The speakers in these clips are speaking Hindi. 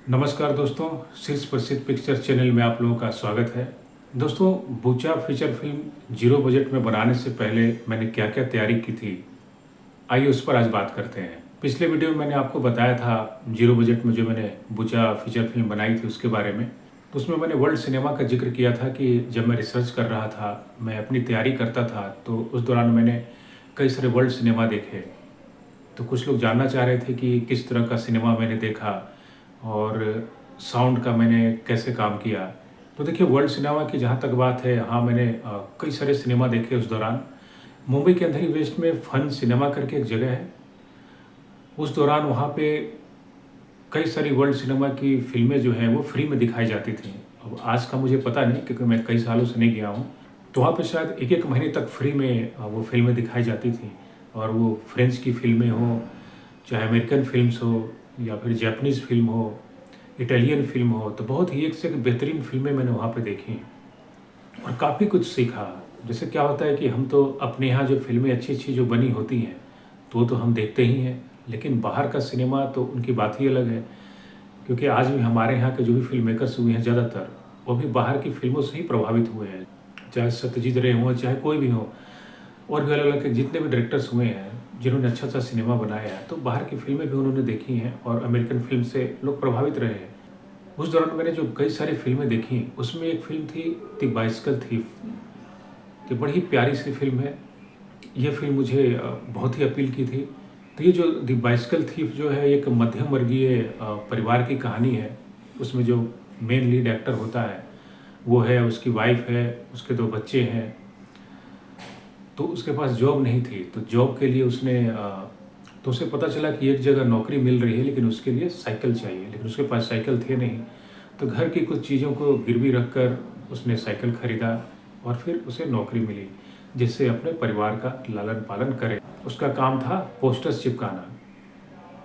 नमस्कार दोस्तों, शीर्ष प्रसिद्ध पिक्चर चैनल में आप लोगों का स्वागत है। दोस्तों, Bucha feature film zero budget में बनाने से पहले मैंने क्या-क्या तैयारी की थी, आइए उस पर आज बात करते हैं। पिछले वीडियो में मैंने आपको बताया था जीरो बजट में जो मैंने बूचा फीचर फिल्म बनाई थी उसके बारे में। तो उसमें मैंने वर्ल्ड सिनेमा का जिक्र किया था कि जब मैं रिसर्च कर रहा था, मैं अपनी तैयारी करता था, तो उस दौरान मैंने कई सारे वर्ल्ड सिनेमा देखे। तो कुछ लोग जानना चाह रहे थे कि किस तरह का सिनेमा मैंने देखा और साउंड का मैंने कैसे काम किया। तो देखिए, वर्ल्ड सिनेमा की जहाँ तक बात है, हाँ मैंने कई सारे सिनेमा देखे उस दौरान। मुंबई के अंधेरी वेस्ट में फन सिनेमा करके एक जगह है। उस दौरान वहाँ पे कई सारी वर्ल्ड सिनेमा की फ़िल्में जो हैं वो फ्री में दिखाई जाती थी। अब आज का मुझे पता नहीं क्योंकि मैं कई सालों से नहीं गया हूँ। तो वहाँ पे शायद 1-1 महीने तक फ्री में वो फ़िल्में दिखाई जाती थी और वो फ्रेंच की फ़िल्में हों, चाहे अमेरिकन फ़िल्म्स हो या फिर जापानीज़ फ़िल्म हो, इटालियन फ़िल्म हो, तो बहुत ही एक से एक बेहतरीन फ़िल्में मैंने वहाँ पे देखी और काफ़ी कुछ सीखा। जैसे क्या होता है कि हम तो अपने यहाँ जो फ़िल्में अच्छी-अच्छी जो बनी होती हैं, तो वो तो हम देखते ही हैं, लेकिन बाहर का सिनेमा तो उनकी बात ही अलग है। क्योंकि आज भी हमारे यहाँ के जो भी फ़िल्म मेकर्स हुए हैं ज़्यादातर, वो भी बाहर की फ़िल्मों से ही प्रभावित हुए हैं। चाहे सत्यजीत रे हों, चाहे कोई भी हो, और भी अलग-अलग के जितने भी डायरेक्टर्स हुए हैं, जिन्होंने अच्छा-अच्छा सिनेमा बनाया है, तो बाहर की फ़िल्में भी उन्होंने देखी हैं और अमेरिकन फ़िल्म से लोग प्रभावित रहे हैं। उस दौरान मैंने जो कई सारी फ़िल्में देखी, उसमें एक फ़िल्म थी द बाइसिकल थीफ। ये बड़ी ही प्यारी-सी फ़िल्म है। ये फ़िल्म मुझे बहुत ही अपील की थी। तो ये जो द बाइसिकल थीफ जो है, एक मध्यम वर्गीय परिवार की कहानी है। उसमें जो मेन लीड एक्टर होता है, वो है, उसकी वाइफ़ है, उसके 2 बच्चे हैं। तो उसके पास जॉब नहीं थी, तो जॉब के लिए तो उसे पता चला कि एक जगह नौकरी मिल रही है, लेकिन उसके लिए साइकिल चाहिए, लेकिन उसके पास साइकिल थे नहीं। तो घर की कुछ चीज़ों को गिरवी रख कर उसने साइकिल खरीदा और फिर उसे नौकरी मिली, जिससे अपने परिवार का लालन-पालन करे। उसका काम था पोस्टर्स चिपकाना।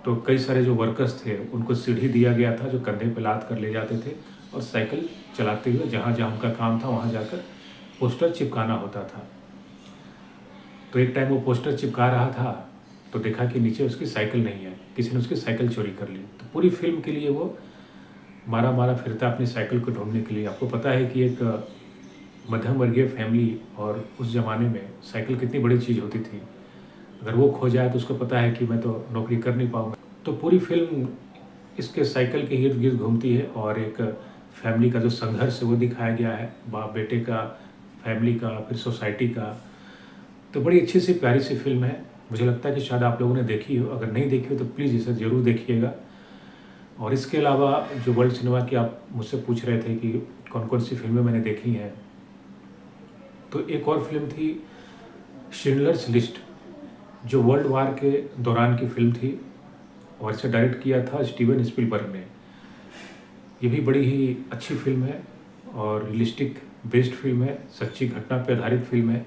तो कई सारे जो वर्कर्स थे, उनको सीढ़ी दिया गया था, जो कंधे पे लाद कर ले जाते थे और साइकिल चलाते हुए जहाँ-जहाँ उनका काम था, वहाँ जाकर पोस्टर चिपकाना होता था। तो एक टाइम वो पोस्टर चिपका रहा था, तो देखा कि नीचे उसकी साइकिल नहीं है, किसी ने उसकी साइकिल चोरी कर ली। तो पूरी फ़िल्म के लिए वो मारा-मारा फिरता अपनी साइकिल को ढूँढने के लिए। आपको पता है कि एक मध्यम वर्गीय फैमिली और उस ज़माने में साइकिल कितनी बड़ी चीज़ होती थी। अगर वो खो जाए तो उसको पता है कि मैं तो नौकरी कर नहीं पाऊँगा। तो पूरी फ़िल्म इसके साइकिल के इर्द-गिर्द घूमती है और एक फैमिली का जो संघर्ष है वो दिखाया गया है, बाप-बेटे का, फैमिली का, फिर सोसाइटी का। तो बड़ी अच्छी-सी प्यारी-सी फ़िल्म है। मुझे लगता है कि शायद आप लोगों ने देखी हो, अगर नहीं देखी हो तो प्लीज़ इसे ज़रूर देखिएगा। और इसके अलावा जो वर्ल्ड सिनेमा की आप मुझसे पूछ रहे थे कि कौन-कौन सी फ़िल्में मैंने देखी हैं, तो एक और फ़िल्म थी शिंडलर्स लिस्ट, जो वर्ल्ड वार के दौरान की फ़िल्म थी और इसे डायरेक्ट किया था स्टीवन स्पीलबर्ग ने। ये भी बड़ी ही अच्छी फ़िल्म है और रियलिस्टिक बेस्ड फ़िल्म है, सच्ची घटना पे आधारित फ़िल्म है।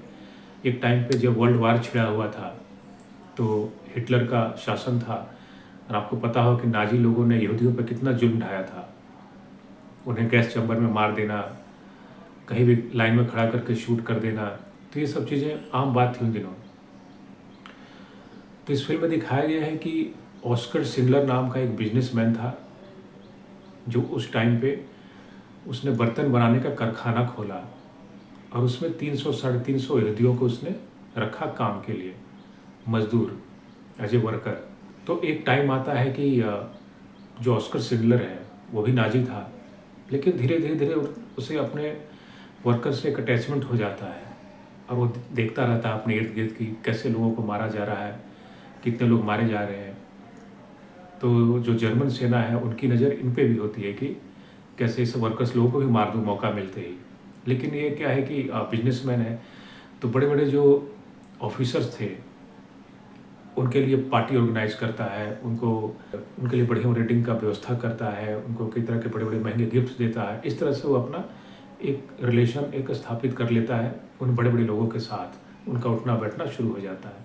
एक टाइम पे जब वर्ल्ड वार छिड़ा हुआ था, तो हिटलर का शासन था और आपको पता हो कि नाज़ी लोगों ने यहूदियों पे कितना जुल्म ढाया था। उन्हें गैस चैम्बर में मार देना, कहीं भी लाइन में खड़ा करके शूट कर देना, तो ये सब चीज़ें आम बात थी उन दिनों। तो इस फ़िल्म में दिखाया गया है कि ऑस्कर शिंडलर नाम का एक बिज़नेसमैन था, जो उस टाइम पे उसने बर्तन बनाने का कारखाना खोला और उसमें 300 साढ़े 300 यहूदियों को उसने रखा काम के लिए, मज़दूर, एज़ ए वर्कर। तो एक टाइम आता है कि जो ऑस्कर शिंडलर है, वो भी नाज़ी था, लेकिन धीरे-धीरे उसे अपने वर्कर से एक अटैचमेंट हो जाता है और वो देखता रहता है अपने इर्द-गिर्द कि कैसे लोगों को मारा जा रहा है, कितने लोग मारे जा रहे हैं। तो जो जर्मन सेना है, उनकी नज़र इन पे भी होती है कि कैसे इस वर्कर्स लोगों को भी मार दूँ मौका मिलते ही। लेकिन ये क्या है कि बिज़नेसमैन है, तो बड़े-बड़े जो ऑफ़िसर्स थे, उनके लिए पार्टी ऑर्गेनाइज़ करता है, उनके लिए बढ़िया रेटिंग का व्यवस्था करता है, उनको कई तरह के बड़े-बड़े महँगे गिफ्ट्स देता है। इस तरह से वो अपना एक रिलेशन एक स्थापित कर लेता है उन बड़े-बड़े लोगों के साथ, उनका उठना-बैठना शुरू हो जाता है।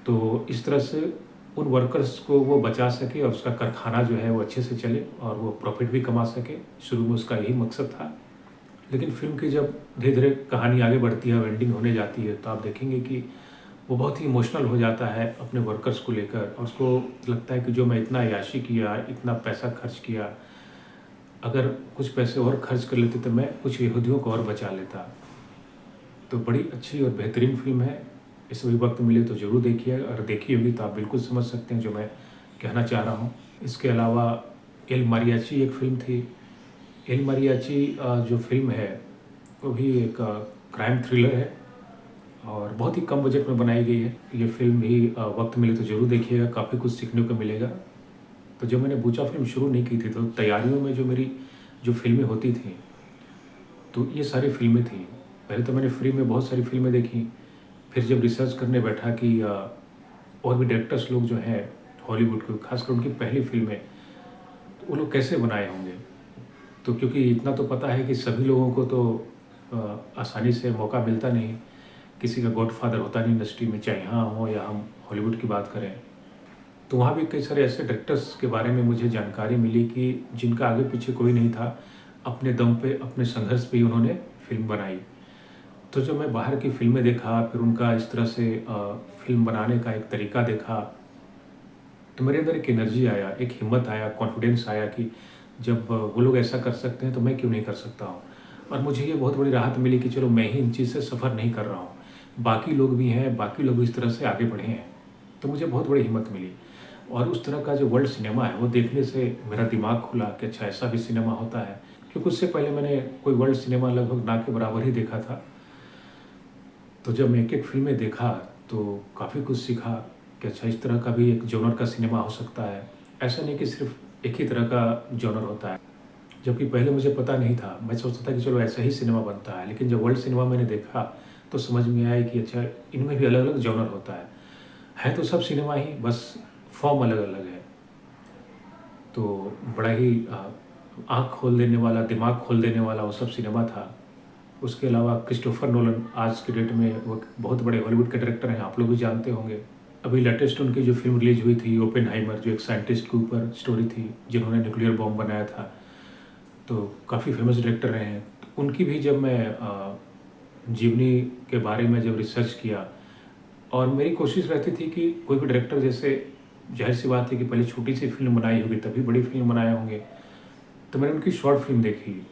तो इस तरह से उन वर्कर्स को वो बचा सके और उसका कारखाना जो है वो अच्छे से चले और वो प्रॉफ़िट भी कमा सके। शुरू में उसका यही मकसद था। लेकिन फ़िल्म की जब धीरे-धीरे कहानी आगे बढ़ती है और एंडिंग होने जाती है, तो आप देखेंगे कि वो बहुत ही इमोशनल हो जाता है अपने वर्कर्स को लेकर और उसको लगता है कि जो मैं इतना अय्याशी किया, इतना पैसा खर्च किया, अगर कुछ पैसे और खर्च कर लेते तो मैं कुछ यहूदियों को और बचा लेता। तो बड़ी अच्छी और बेहतरीन फ़िल्म है। इस भी वक़्त मिले तो ज़रूर देखिए, अगर देखी होगी तो आप बिल्कुल समझ सकते हैं जो मैं कहना चाह रहा हूँ। इसके अलावा एल मारियाची एक फ़िल्म थी। एल मारियाची जो फ़िल्म है वो भी एक क्राइम थ्रिलर है और बहुत ही कम बजट में बनाई गई है। ये फ़िल्म भी वक़्त मिले तो ज़रूर देखिएगा, काफ़ी कुछ सीखने को मिलेगा। तो जब मैंने बूचा फ़िल्म शुरू नहीं की थी तो तैयारियों में जो मेरी जो फ़िल्में होती थीं, तो ये सारी फ़िल्में थीं। पहले तो मैंने फ्री में बहुत सारी फ़िल्में देखी, फिर जब रिसर्च करने बैठा कि और भी डायरेक्टर्स लोग जो हैं हॉलीवुड के, ख़ासकर उनकी पहली फ़िल्में, तो वो लोग कैसे बनाए होंगे। तो क्योंकि इतना तो पता है कि सभी लोगों को तो आसानी से मौका मिलता नहीं, किसी का गॉडफ़ादर होता नहीं इंडस्ट्री में, चाहे यहाँ हो या हम हॉलीवुड की बात करें। तो वहाँ भी कई सारे ऐसे डायरेक्टर्स के बारे में मुझे जानकारी मिली कि जिनका आगे पीछे कोई नहीं था, अपने दम पे, अपने संघर्ष पे ही उन्होंने फ़िल्म बनाई। तो जब मैं बाहर की फ़िल्में देखा, फिर उनका इस तरह से फ़िल्म बनाने का एक तरीका देखा, तो मेरे अंदर एक एनर्जी आया, एक हिम्मत आया, कॉन्फिडेंस आया कि जब वो लोग ऐसा कर सकते हैं तो मैं क्यों नहीं कर सकता हूँ। और मुझे ये बहुत बड़ी राहत मिली कि चलो मैं ही इन चीज़ से सफ़र नहीं कर रहा हूँ, बाकी लोग भी हैं, बाकी लोग भी इस तरह से आगे बढ़े हैं। तो मुझे बहुत बड़ी हिम्मत मिली और उस तरह का जो वर्ल्ड सिनेमा है वो देखने से मेरा दिमाग खुला कि अच्छा ऐसा भी सिनेमा होता है। क्योंकि उससे पहले मैंने कोई वर्ल्ड सिनेमा लगभग ना के बराबर ही देखा था। तो जब मैं एक-एक फ़िल्में देखा तो काफ़ी कुछ सीखा कि अच्छा इस तरह का भी एक जॉनर का सिनेमा हो सकता है। ऐसा नहीं कि सिर्फ़ एक ही तरह का जॉनर होता है। जबकि पहले मुझे पता नहीं था, मैं सोचता था कि चलो ऐसा ही सिनेमा बनता है। लेकिन जब वर्ल्ड सिनेमा मैंने देखा तो समझ में आया कि अच्छा इनमें भी अलग-अलग जॉनर होता है। है तो सब सिनेमा ही, बस फ़ॉर्म अलग-अलग है। तो बड़ा ही आँख खोल देने वाला, दिमाग खोल देने वाला वो सब सिनेमा था। उसके अलावा क्रिस्टोफर नोलन आज की डेट में वो बहुत बड़े हॉलीवुड के डायरेक्टर हैं, आप लोग भी जानते होंगे। अभी लेटेस्ट उनकी जो फ़िल्म रिलीज़ हुई थी ओपेनहाइमर, जो एक साइंटिस्ट के ऊपर स्टोरी थी, जिन्होंने न्यूक्लियर बॉम्ब बनाया था, तो काफ़ी फ़ेमस डायरेक्टर रहे हैं। तो उनकी भी जब मैं जीवनी के बारे में जब रिसर्च किया और मेरी कोशिश रहती थी कि कोई भी डायरेक्टर जैसे ज़ाहिर-सी बात है कि पहले छोटी-सी फ़िल्म बनाई होगी, तभी बड़ी फ़िल्म बनाए होंगे। तो मैंने उनकी शॉर्ट फ़िल्म देखी,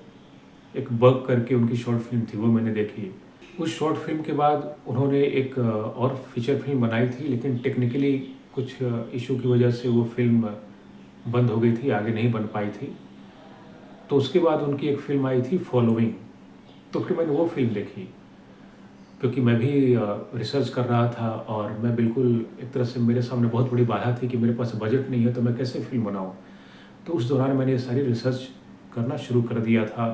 एक बग करके उनकी शॉर्ट फ़िल्म थी, वो मैंने देखी। उस शॉर्ट फ़िल्म के बाद उन्होंने एक और फ़ीचर फ़िल्म बनाई थी, लेकिन टेक्निकली कुछ इश्यू की वजह से वो फ़िल्म बंद हो गई थी, आगे नहीं बन पाई थी। तो उसके बाद उनकी एक फ़िल्म आई थी फॉलोइंग, तो फिर मैंने वो फ़िल्म देखी। क्योंकि मैं भी रिसर्च कर रहा था और मैं बिल्कुल एक तरह से मेरे सामने बहुत बड़ी बाधा थी कि मेरे पास बजट नहीं है, तो मैं कैसे फ़िल्म बनाऊँ? तो उस दौरान मैंने ये सारी रिसर्च करना शुरू कर दिया था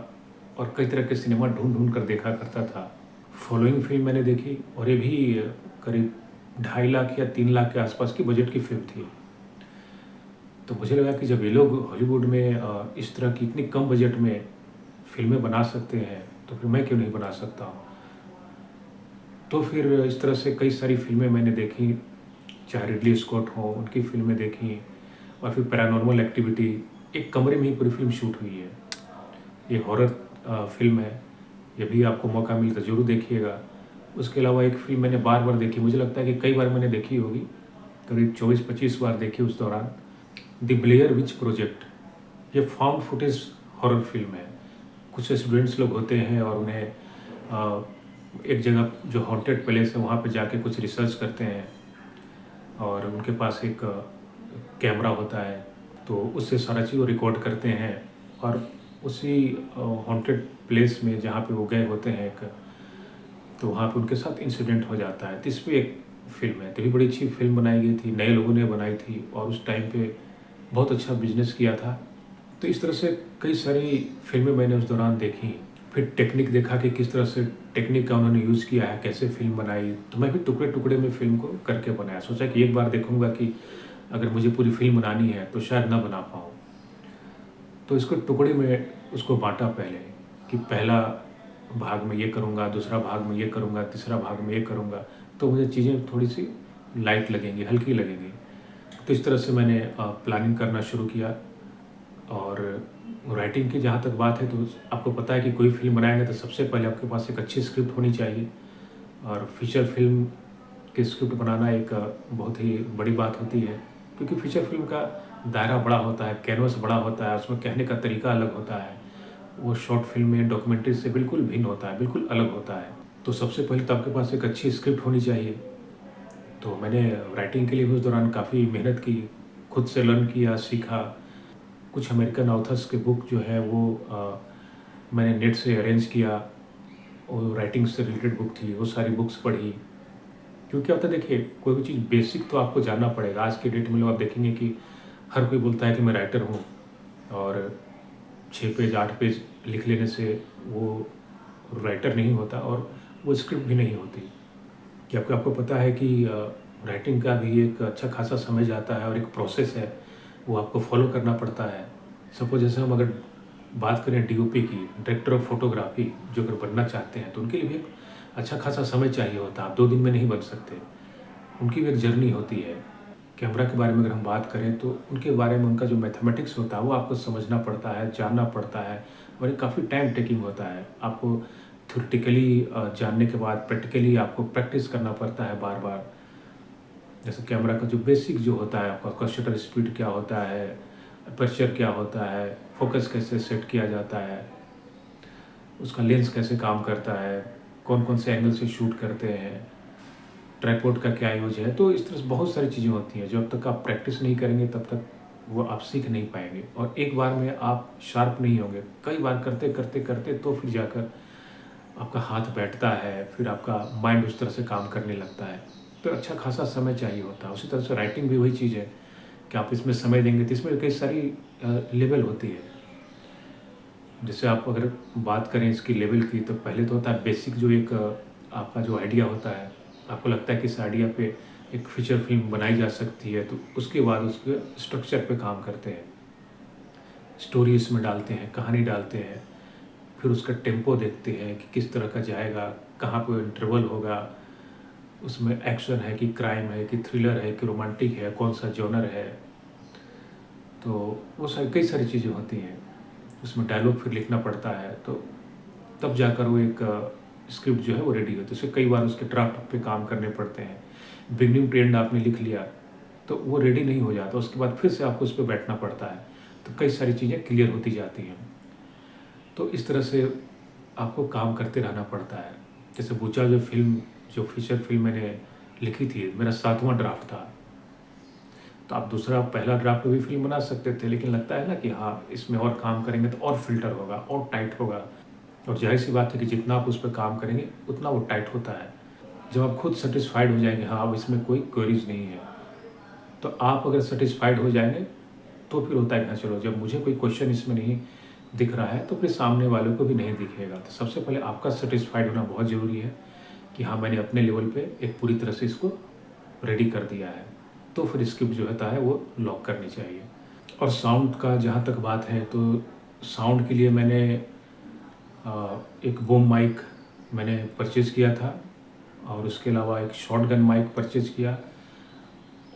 और कई तरह के सिनेमा ढूँढ-ढूँढ कर देखा करता था। फॉलोइंग फ़िल्म मैंने देखी और ये भी करीब 2.5 लाख या 3 लाख के आसपास की बजट की फ़िल्म थी। तो मुझे लगा कि जब ये लोग हॉलीवुड में इस तरह की इतनी कम बजट में फ़िल्में बना सकते हैं, तो फिर मैं क्यों नहीं बना सकता हूँ? तो फिर इस तरह से कई सारी फ़िल्में मैंने देखी, चाहे रिडली स्कॉट हो, उनकी फ़िल्में देखी और फिर पैरानॉर्मल एक्टिविटी, एक कमरे में ही पूरी फ़िल्म शूट हुई है। ये हॉरर फ़िल्म है, ये भी आपको मौका मिले तो ज़रूर देखिएगा। उसके अलावा एक फ़िल्म मैंने बार-बार देखी, मुझे लगता है कि कई बार मैंने देखी होगी, करीब 24-25 बार देखी उस दौरान, द ब्लेयर विच प्रोजेक्ट। ये फाउंड फुटेज हॉरर फ़िल्म है। कुछ स्टूडेंट्स लोग होते हैं और उन्हें एक जगह जो हॉन्टेड प्लेस है वहाँ पे जाके कुछ रिसर्च करते हैं और उनके पास एक कैमरा होता है, तो उससे सारा चीज़ वो रिकॉर्ड करते हैं और उसी हॉन्टेड प्लेस में जहाँ पे वो गए होते हैं एक, तो वहाँ पे उनके साथ इंसिडेंट हो जाता है। तो इस पे एक फ़िल्म है, तो भी बड़ी अच्छी फ़िल्म बनाई गई थी, नए लोगों ने बनाई थी और उस टाइम पे बहुत अच्छा बिज़नेस किया था। तो इस तरह से कई सारी फ़िल्में मैंने उस दौरान देखी। फिर टेक्निक देखा कि किस तरह से टेक्निक का उन्होंने यूज़ किया है, कैसे फ़िल्म बनाई। तो मैं भी टुकड़े-टुकड़े में फ़िल्म को करके बनाया। सोचा कि एक बार देखूँगा कि अगर मुझे पूरी फ़िल्म बनानी है तो शायद ना बना पाऊँ। तो इसको टुकड़े में उसको बाँटा पहले कि पहला भाग में ये करूँगा, दूसरा भाग में ये करूँगा, तीसरा भाग में ये करूँगा। तो मुझे चीज़ें थोड़ी-सी लाइट लगेंगी, हल्की लगेंगी। तो इस तरह से मैंने प्लानिंग करना शुरू किया। और राइटिंग की जहाँ तक बात है तो आपको पता है कि कोई फ़िल्म बनाएँगे तो सबसे पहले आपके पास एक अच्छी स्क्रिप्ट होनी चाहिए और फीचर फ़िल्म कि स्क्रिप्ट बनाना एक बहुत ही बड़ी बात होती है, क्योंकि फीचर फ़िल्म का दायरा बड़ा होता है, कैनवस बड़ा होता है, उसमें कहने का तरीका अलग होता है। वो शॉर्ट फ़िल्म में डॉक्यूमेंट्री से बिल्कुल भिन्न होता है, बिल्कुल अलग होता है। तो सबसे पहले तो आपके पास एक अच्छी स्क्रिप्ट होनी चाहिए। तो मैंने राइटिंग के लिए भी उस दौरान काफ़ी मेहनत की, खुद से लर्न किया, सीखा। कुछ अमेरिकन ऑथर्स के बुक जो है वो मैंने नेट से अरेंज किया, और राइटिंग से रिलेटेड बुक थी, वो सारी बुक्स पढ़ी। क्योंकि क्या होता है, देखिए, कोई भी चीज़ बेसिक तो आपको जानना पड़ेगा। आज के डेट में लोग आप देखेंगे कि हर कोई बोलता है कि मैं राइटर हूँ, और 6 पेज 8 पेज लिख लेने से वो राइटर नहीं होता, और वो स्क्रिप्ट भी नहीं होती। क्योंकि आपको पता है कि राइटिंग का भी एक अच्छा खासा समय जाता है, और एक प्रोसेस है, वो आपको फॉलो करना पड़ता है। सपोज जैसे हम अगर बात करें डीओपी की, डायरेक्टर ऑफ फोटोग्राफी, जो अगर बनना चाहते हैं तो उनके लिए भी एक अच्छा खासा समय चाहिए होता है। आप 2 दिन में नहीं बन सकते। उनकी भी एक जर्नी होती है। कैमरा के बारे में अगर हम बात करें तो उनके बारे में उनका जो मैथमेटिक्स होता है वो आपको समझना पड़ता है, जानना पड़ता है, और ये काफ़ी टाइम टेकिंग होता है। आपको थ्योरेटिकली जानने के बाद प्रैक्टिकली आपको प्रैक्टिस करना पड़ता है बार-बार। जैसे कैमरा का जो बेसिक जो होता है, आपका शटर स्पीड क्या होता है, अपर्चर क्या होता है, फोकस कैसे सेट किया जाता है, उसका लेंस कैसे काम करता है, कौन-कौन से एंगल से शूट करते हैं, ट्राइपॉड का क्या यूज़ है। तो इस तरह से बहुत सारी चीज़ें होती हैं, जब तक आप प्रैक्टिस नहीं करेंगे तब तक वो आप सीख नहीं पाएँगे, और एक बार में आप शार्प नहीं होंगे। कई बार करते तो फिर जाकर आपका हाथ बैठता है, फिर आपका माइंड उस तरह से काम करने लगता है। तो अच्छा खासा समय चाहिए होता है। उसी तरह से राइटिंग भी वही चीज़ है कि आप इसमें समय देंगे तो इसमें कई सारी लेवल होती है। जैसे आप अगर बात करें इसकी लेवल की, तो पहले तो होता है बेसिक, जो एक आपका जो आइडिया होता है, आपको लगता है कि इस आइडिया पे एक फीचर फ़िल्म बनाई जा सकती है, तो उसके बाद उसके स्ट्रक्चर पे काम करते हैं। स्टोरी इसमें डालते हैं, कहानी डालते हैं, फिर उसका टेम्पो देखते हैं कि किस तरह का जाएगा, कहाँ पे इंटरवल होगा, उसमें एक्शन है कि क्राइम है कि थ्रिलर है कि रोमांटिक है, कौन-सा जॉनर है। तो वो कई सारी चीज़ें होती हैं। उसमें डायलॉग फिर लिखना पड़ता है, तो तब जाकर वो एक स्क्रिप्ट जो है वो रेडी होती है। उसके कई बार उसके ड्राफ्ट पे काम करने पड़ते हैं। बिगिनिंग टू एंड आपने लिख लिया, तो वो रेडी नहीं हो जाता, उसके बाद फिर से आपको उस पे बैठना पड़ता है। तो कई सारी चीज़ें क्लियर होती जाती हैं। तो इस तरह से आपको काम करते रहना पड़ता है। जैसे बूचा जो फ़िल्म, जो फीचर फ़िल्म मैंने लिखी थी, मेरा 7वां ड्राफ्ट था। तो आप दूसरा पहला ड्राफ्ट में भी फ़िल्म बना सकते थे, लेकिन लगता है ना कि हाँ, इसमें और काम करेंगे तो और फ़िल्टर होगा, और टाइट होगा। और ज़ाहिर-सी बात है कि जितना आप उस पे काम करेंगे, उतना वो टाइट होता है। जब आप खुद सैटिस्फाइड हो जाएँगे, हाँ, अब इसमें कोई क्वेरीज़ नहीं है, तो आप अगर सैटिस्फाइड हो जाएँगे, तो फिर होता है कि हाँ, चलो, जब मुझे कोई क्वेश्चन इसमें नहीं दिख रहा है, तो फिर सामने वालों को भी नहीं दिखेगा। तो सबसे पहले आपका सैटिस्फाइड होना बहुत ज़रूरी है कि हाँ, मैंने अपने लेवल पे एक पूरी तरह से इसको रेडी कर दिया है। तो फिर स्क्रिप्ट जो होता है वो लॉक करनी चाहिए। और साउंड का जहाँ तक बात है, तो साउंड के लिए मैंने एक बूम माइक मैंने परचेज़ किया था, और उसके अलावा एक शॉटगन माइक परचेज़ किया,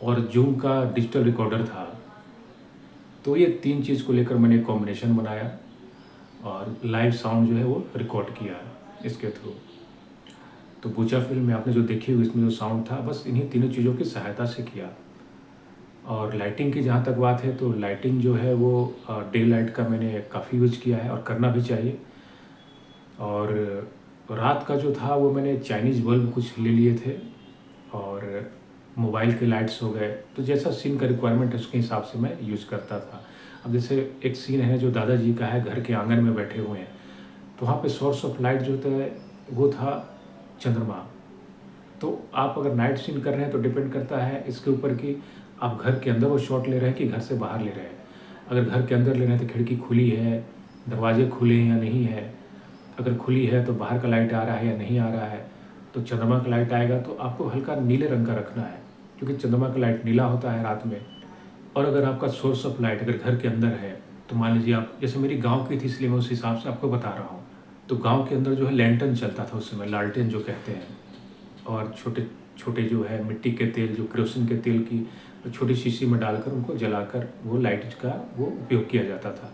और जूम का डिजिटल रिकॉर्डर था। तो ये 3 चीज़ को लेकर मैंने एक कॉम्बिनेशन बनाया, और लाइव साउंड जो है वो रिकॉर्ड किया इसके थ्रू। तो बूचा फ़िल्म में आपने जो देखी हुई, इसमें जो साउंड था, बस इन्हीं तीनों चीज़ों की सहायता से किया। और लाइटिंग की जहाँ तक बात है, तो लाइटिंग जो है वो डे लाइट का मैंने काफ़ी यूज़ किया है, और करना भी चाहिए। और रात का जो था वो मैंने चाइनीज़ बल्ब कुछ ले लिए थे, और मोबाइल के लाइट्स हो गए। तो जैसा सीन का रिक्वायरमेंट है उसके हिसाब से मैं यूज़ करता था। अब जैसे एक सीन है जो दादाजी का है, घर के आंगन में बैठे हुए हैं, तो वहाँ पे सोर्स ऑफ लाइट जो होता है वो था चंद्रमा। तो आप अगर नाइट सीन कर रहे हैं तो डिपेंड करता है इसके ऊपर कि आप घर के अंदर वो शॉट ले रहे हैं कि घर से बाहर ले रहे हैं। अगर घर के अंदर ले रहे हैं तो खिड़की खुली है, दरवाजे खुले हैं या नहीं है। अगर खुली है तो बाहर का लाइट आ रहा है या नहीं आ रहा है। तो चंद्रमा का लाइट आएगा तो आपको हल्का नीले रंग का रखना है, क्योंकि चंद्रमा का लाइट नीला होता है रात में। और अगर आपका सोर्स ऑफ लाइट अगर घर के अंदर है, तो मान लीजिए आप, जैसे मेरी गाँव की थी इसलिए मैं उस हिसाब से आपको बता रहा हूँ। तो गाँव के अंदर जो है लैंटर्न चलता था उस समय, लालटेन जो कहते हैं। और छोटे छोटे जो है मिट्टी के तेल, जो केरोसिन के तेल की छोटी शीशी में डालकर उनको जलाकर वो लाइट का वो उपयोग किया जाता था।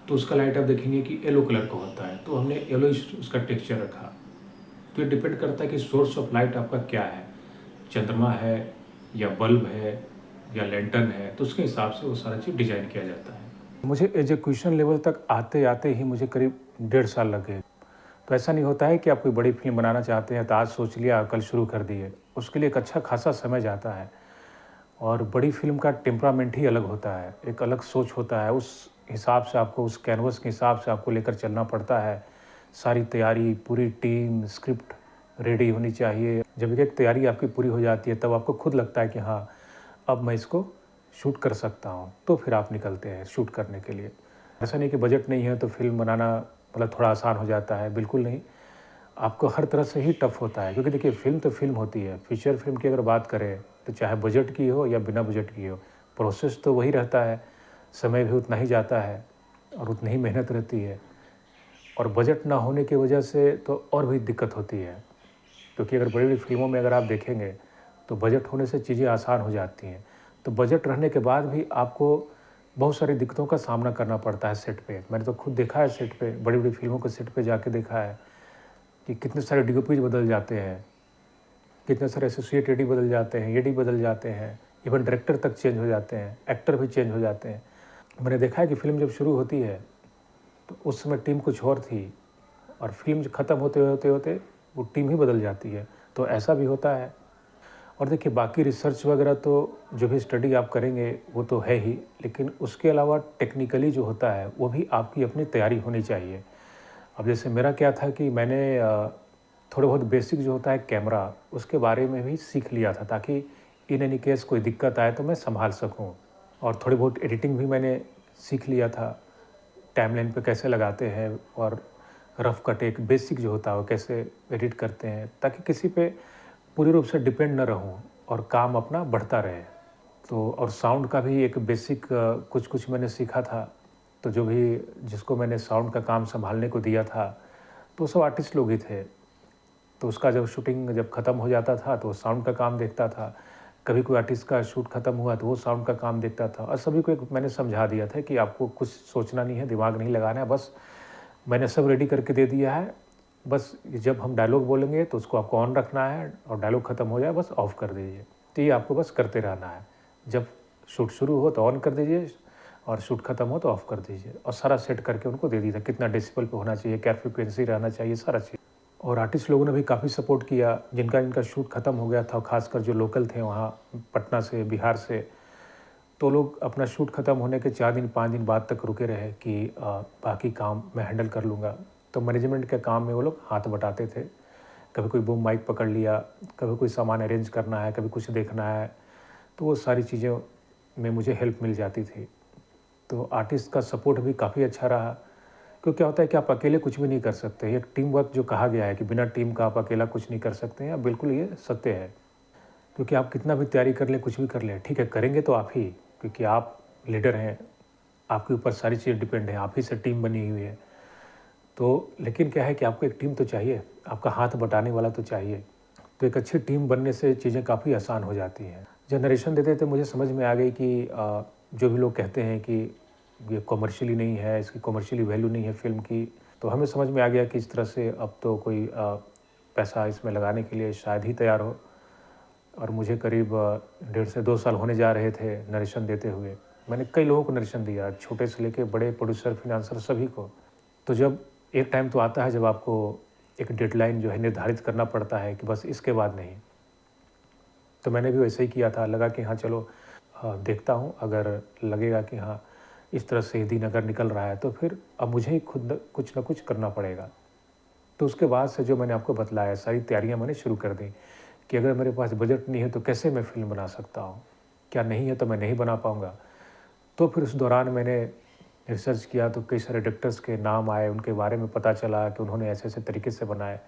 तो उसका लाइट आप देखेंगे कि येलो कलर का होता है, तो हमने येलोइश उसका टेक्सचर रखा। तो ये डिपेंड करता है कि सोर्स ऑफ लाइट आपका क्या है। चंद्रमा है या बल्ब है या लैंटर्न है, तो उसके हिसाब से वो सारा चीज़ डिज़ाइन किया जाता है। मुझे एग्जीक्यूशन लेवल तक आते-आते ही मुझे करीब 1.5 साल लग गए। तो ऐसा नहीं होता है कि आप कोई बड़ी फ़िल्म बनाना चाहते हैं तो आज सोच लिया, कल शुरू कर दिए। उसके लिए एक अच्छा खासा समय जाता है और बड़ी फ़िल्म का टेम्परामेंट ही अलग होता है, एक अलग सोच होता है। उस हिसाब से आपको, उस कैनवस के हिसाब से आपको लेकर चलना पड़ता है। सारी तैयारी, पूरी टीम, स्क्रिप्ट रेडी होनी चाहिए। जब एक तैयारी आपकी पूरी हो जाती है तब आपको खुद लगता है कि हाँ, अब मैं इसको शूट कर सकता हूँ। तो फिर आप निकलते हैं शूट करने के लिए। ऐसा नहीं कि बजट नहीं है तो फ़िल्म बनाना मतलब थोड़ा आसान हो जाता है, बिल्कुल नहीं। आपको हर तरह से ही टफ़ होता है क्योंकि देखिए फ़िल्म तो फ़िल्म होती है। फ़ीचर फ़िल्म की अगर बात करें तो चाहे बजट की हो या बिना बजट की हो, प्रोसेस तो वही रहता है, समय भी उतना ही जाता है और उतनी ही मेहनत रहती है। और बजट ना होने की वजह से तो और भी दिक्कत होती है, क्योंकि अगर बड़ी-बड़ी फ़िल्मों में अगर आप देखेंगे, तो बजट होने से चीज़ें आसान हो जाती हैं। तो बजट रहने के बाद भी आपको बहुत सारी दिक्कतों का सामना करना पड़ता है सेट पे। मैंने तो खुद देखा है सेट पे, बड़ी-बड़ी फ़िल्मों के सेट पे जाके देखा है कि कितने सारे डीओपीज़ बदल जाते हैं, कितने सारे एसोसिएट एडी बदल जाते हैं, एडी बदल जाते हैं, इवन डायरेक्टर तक चेंज हो जाते हैं, एक्टर भी चेंज हो जाते हैं। मैंने देखा है कि फ़िल्म जब शुरू होती है, तो उस समय टीम कुछ और थी और फ़िल्म ख़त्म होते-होते वो टीम ही बदल जाती है। तो ऐसा भी होता है। और देखिए बाकी रिसर्च वगैरह तो जो भी स्टडी आप करेंगे वो तो है ही, लेकिन उसके अलावा टेक्निकली जो होता है वो भी आपकी अपनी तैयारी होनी चाहिए। अब जैसे मेरा क्या था कि मैंने थोड़ा बहुत बेसिक जो होता है कैमरा, उसके बारे में भी सीख लिया था ताकि इन एनी केस कोई दिक्कत आए तो मैं सँभाल सकूँ। और थोड़ी बहुत एडिटिंग भी मैंने सीख लिया था, टाइमलाइन पे कैसे लगाते हैं और रफ़ कट एक बेसिक जो होता है वो कैसे एडिट करते हैं ताकि किसी पे पूरी रूप से डिपेंड ना रहूँ और काम अपना बढ़ता रहे। तो और साउंड का भी एक बेसिक कुछ-कुछ मैंने सीखा था। तो जो भी जिसको मैंने साउंड का काम सँभालने को दिया था, तो वो सब आर्टिस्ट लोग ही थे। तो उसका जब शूटिंग जब ख़त्म हो जाता था तो वो साउंड का काम देखता था। कभी कोई आर्टिस्ट का शूट ख़त्म हुआ तो वो साउंड का काम देखता था और सभी को एक मैंने समझा दिया था कि आपको कुछ सोचना नहीं है, दिमाग नहीं लगाना है, बस मैंने सब रेडी करके दे दिया है। बस जब हम डायलॉग बोलेंगे तो उसको आपको ऑन रखना है और डायलॉग ख़त्म हो जाए बस ऑफ कर दीजिए। तो ये आपको बस करते रहना है। जब शूट शुरू हो तो ऑन कर दीजिए और शूट ख़त्म हो तो ऑफ कर दीजिए और सारा सेट करके उनको दे दिया था। कितना डेसिबल पे होना चाहिए, क्या फ्रीक्वेंसी रहना चाहिए, सारा चीज़। और आर्टिस्ट लोगों ने भी काफ़ी सपोर्ट किया, जिनका शूट ख़त्म हो गया था, ख़ासकर जो लोकल थे वहाँ पटना से, बिहार से, तो लोग अपना शूट ख़त्म होने के 4 दिन, 5 दिन बाद तक रुके रहे कि बाकी काम मैं हैंडल कर लूँगा। तो मैनेजमेंट के काम में वो लोग हाथ बटाते थे। कभी कोई बूम माइक पकड़ लिया, कभी कोई सामान अरेंज करना है, कभी कुछ देखना है, तो वो सारी चीज़ों में मुझे हेल्प मिल जाती थी। तो आर्टिस्ट का सपोर्ट भी काफ़ी अच्छा रहा, क्योंकि क्या होता है कि आप अकेले कुछ भी नहीं कर सकते। एक टीम वर्क जो कहा गया है कि बिना टीम का आप अकेला कुछ नहीं कर सकते हैं, बिल्कुल ये सत्य है। क्योंकि आप कितना भी तैयारी कर लें, कुछ भी कर लें, ठीक है, करेंगे तो आप ही, क्योंकि आप लीडर हैं, आपके ऊपर सारी चीज़ें डिपेंड हैं, आप ही से टीम बनी हुई है। तो लेकिन क्या है कि आपको एक टीम तो चाहिए, आपका हाथ बटाने वाला तो चाहिए। तो एक अच्छी टीम बनने से चीज़ें काफ़ी आसान हो जाती हैं। जनरेशन देते-देते मुझे समझ में आ गई कि जो भी लोग कहते हैं कि ये कमर्शियली नहीं है, इसकी कमर्शियली वैल्यू नहीं है फ़िल्म की, तो हमें समझ में आ गया कि इस तरह से अब तो कोई पैसा इसमें लगाने के लिए शायद ही तैयार हो। और मुझे करीब 1.5 से 2 साल होने जा रहे थे नरेशन देते हुए। मैंने कई लोगों को नरेशन दिया, छोटे से लेके बड़े प्रोड्यूसर, फ़ाइनेंसर सभी को। तो जब एक टाइम तो आता है जब आपको एक डेडलाइन जो है निर्धारित करना पड़ता है कि बस इसके बाद नहीं। तो मैंने भी वैसे ही किया था, लगा कि हाँ चलो देखता हूँ, अगर लगेगा कि हाँ इस तरह से दिन अगर निकल रहा है तो फिर अब मुझे ही खुद कुछ ना कुछ करना पड़ेगा। तो उसके बाद से जो मैंने आपको बतलाया सारी तैयारियाँ मैंने शुरू कर दी कि अगर मेरे पास बजट नहीं है तो कैसे मैं फ़िल्म बना सकता हूँ? क्या नहीं है तो मैं नहीं बना पाऊँगा? तो फिर उस दौरान मैंने रिसर्च किया तो कई सारे डायरेक्टर्स के नाम आए, उनके बारे में पता चला कि उन्होंने ऐसे-ऐसे तरीके से बनाए।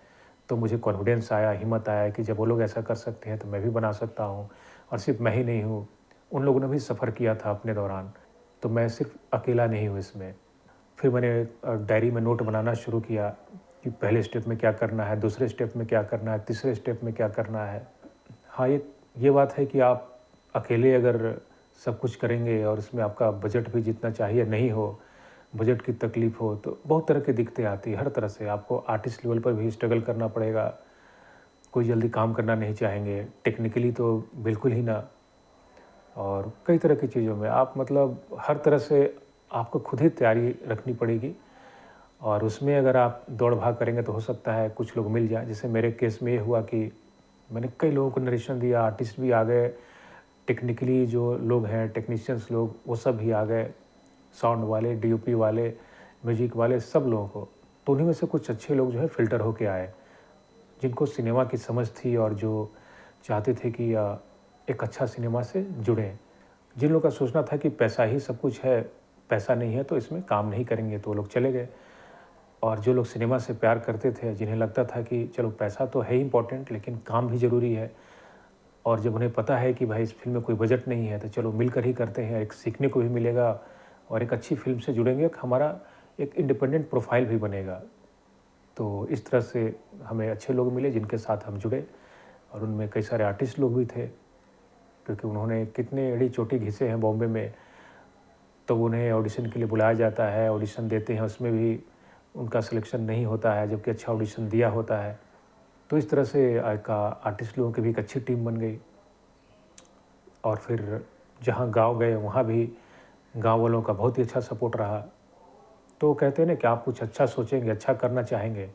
तो मुझे कॉन्फिडेंस आया, हिम्मत आया कि जब वो लोग ऐसा कर सकते हैं तो मैं भी बना सकता हूँ। और सिर्फ़ मैं ही नहीं हूँ, उन लोगों ने भी सफ़र किया था अपने दौरान, तो मैं सिर्फ़ अकेला नहीं हूँ इसमें। फिर मैंने डायरी में नोट बनाना शुरू किया कि पहले स्टेप में क्या करना है, दूसरे स्टेप में क्या करना है, तीसरे स्टेप में क्या करना है। हाँ, ये बात है कि आप अकेले अगर सब कुछ करेंगे और इसमें आपका बजट भी जितना चाहिए नहीं हो, बजट की तकलीफ़ हो, तो बहुत तरह की दिक्कतें आती हैं, हर तरह से। आपको आर्टिस्ट लेवल पर भी स्ट्रगल करना पड़ेगा कोई जल्दी काम करना नहीं चाहेंगे, टेक्निकली तो बिल्कुल ही ना। और कई तरह की चीज़ों में आप मतलब हर तरह से आपको खुद ही तैयारी रखनी पड़ेगी और उसमें अगर आप दौड़-भाग करेंगे तो हो सकता है कुछ लोग मिल जाएँ। जैसे मेरे केस में ये हुआ कि मैंने कई लोगों को नरेशन दिया, आर्टिस्ट भी आ गए, टेक्निकली जो लोग हैं, टेक्नीशियंस लोग, वो सब भी आ गए, साउंड वाले, डीओपी वाले, म्यूज़िक वाले, सब लोगों को। तो उन्हीं में से कुछ अच्छे लोग जो है फ़िल्टर होके आए, जिनको सिनेमा की समझ थी और जो चाहते थे कि एक अच्छा सिनेमा से जुड़ें। जिन लोगों का सोचना था कि पैसा ही सब कुछ है, पैसा नहीं है तो इसमें काम नहीं करेंगे, तो वो लोग चले गए। और जो लोग सिनेमा से प्यार करते थे, जिन्हें लगता था कि चलो पैसा तो है ही इम्पोर्टेंट लेकिन काम भी ज़रूरी है, और जब उन्हें पता है कि भाई इस फ़िल्म में कोई बजट नहीं है तो चलो मिलकर ही करते हैं, एक सीखने को भी मिलेगा और एक अच्छी फ़िल्म से जुड़ेंगे, हमारा एक इंडिपेंडेंट प्रोफ़ाइल भी बनेगा। तो इस तरह से हमें अच्छे लोग मिले जिनके साथ हम जुड़े और उनमें कई सारे आर्टिस्ट लोग भी थे, क्योंकि उन्होंने कितने एड़ी-चोटी घिसे हैं बॉम्बे में, तो उन्हें ऑडिशन के लिए बुलाया जाता है, ऑडिशन देते हैं, उसमें भी उनका सिलेक्शन नहीं होता है, जबकि अच्छा ऑडिशन दिया होता है। तो इस तरह से एक आर्टिस्ट लोगों की भी एक अच्छी टीम बन गई और फिर जहाँ गाँव गए, वहाँ भी गाँव वालों का बहुत ही अच्छा सपोर्ट रहा। तो कहते हैं ना कि आप कुछ अच्छा सोचेंगे, अच्छा करना चाहेंगे,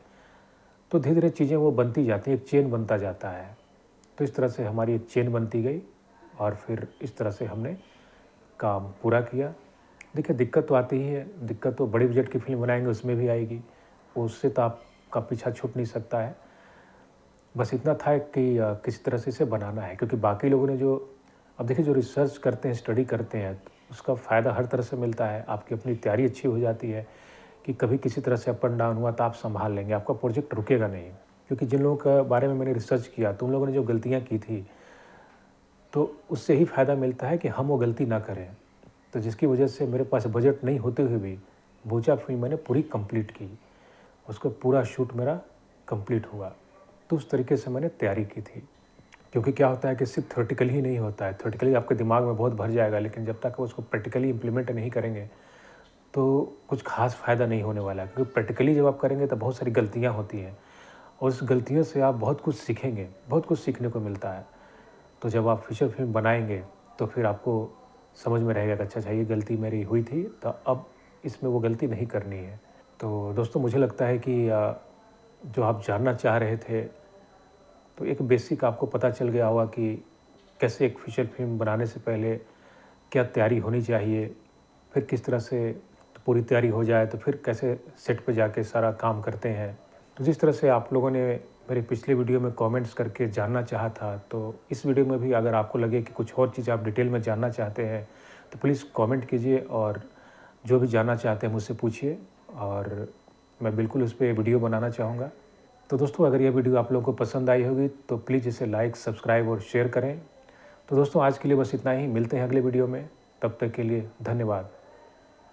तो धीरे-धीरे चीज़ें वो बनती जाती हैं, एक चेन बनता जाता है। तो इस तरह से हमारी एक चेन बनती गई और फिर इस तरह से हमने काम पूरा किया। देखिए, दिक्कत तो आती ही है, दिक्कत तो बड़ी बजट की फ़िल्म बनाएँगे उसमें भी आएगी, उससे तो आपका पीछा छूट नहीं सकता है। बस इतना था कि किसी तरह से इसे बनाना है, क्योंकि बाकी लोगों ने जो, अब देखिए, जो रिसर्च करते हैं, स्टडी करते हैं, तो उसका फ़ायदा हर तरह से मिलता है। आपकी अपनी तैयारी अच्छी हो जाती है कि कभी किसी तरह से अप एंड डाउन हुआ तो आप सँभाल लेंगे, आपका प्रोजेक्ट रुकेगा नहीं। क्योंकि जिन लोगों के बारे में मैंने रिसर्च किया, तो उन लोगों ने जो गलतियाँ की थी, तो उससे ही फ़ायदा मिलता है कि हम वो गलती ना करें। तो जिसकी वजह से मेरे पास बजट नहीं होते हुए भी भूचा फ़िल्म मैंने पूरी कंप्लीट की। उसका पूरा शूट मेरा कंप्लीट हुआ। तो उस तरीके से मैंने तैयारी की थी। क्योंकि क्या होता है कि सिर्फ़ थ्योरेटिकली ही नहीं होता है, थ्योरेटिकली आपके दिमाग में बहुत भर जाएगा, लेकिन जब तक उसको प्रैक्टिकली इम्प्लीमेंट नहीं करेंगे, तो कुछ ख़ास फ़ायदा नहीं होने वाला है। क्योंकि प्रैक्टिकली जब आप करेंगे तो बहुत सारी गलतियाँ होती हैं और उस गलतियों से आप बहुत कुछ सीखेंगे, बहुत कुछ सीखने को मिलता है। तो जब आप फीचर फ़िल्म बनाएँगे, तो फिर आपको समझ में रहेगा कि अच्छा ये गलती मेरी हुई थी, तो अब इसमें वो गलती नहीं करनी है। तो दोस्तों, मुझे लगता है कि जो आप जानना चाह रहे थे, तो एक बेसिक आपको पता चल गया होगा कि कैसे एक फीचर फ़िल्म बनाने से पहले क्या तैयारी होनी चाहिए, फिर किस तरह से पूरी तैयारी हो जाए तो फिर कैसे सेट पे जाके सारा काम करते हैं। तो जिस तरह से आप लोगों ने मेरे पिछले वीडियो में कमेंट्स करके जानना चाहा था, तो इस वीडियो में भी अगर आपको लगे कि कुछ और चीज़ आप डिटेल में जानना चाहते हैं, तो प्लीज़ कमेंट कीजिए और जो भी जानना चाहते हैं मुझसे पूछिए और मैं बिल्कुल उस पे वीडियो बनाना चाहूँगा। तो दोस्तों, अगर ये वीडियो आप लोगों को पसंद आई होगी तो प्लीज़ इसे लाइक, सब्सक्राइब और शेयर करें। तो दोस्तों, आज के लिए बस इतना ही, मिलते हैं अगले वीडियो में, तब तक के लिए धन्यवाद।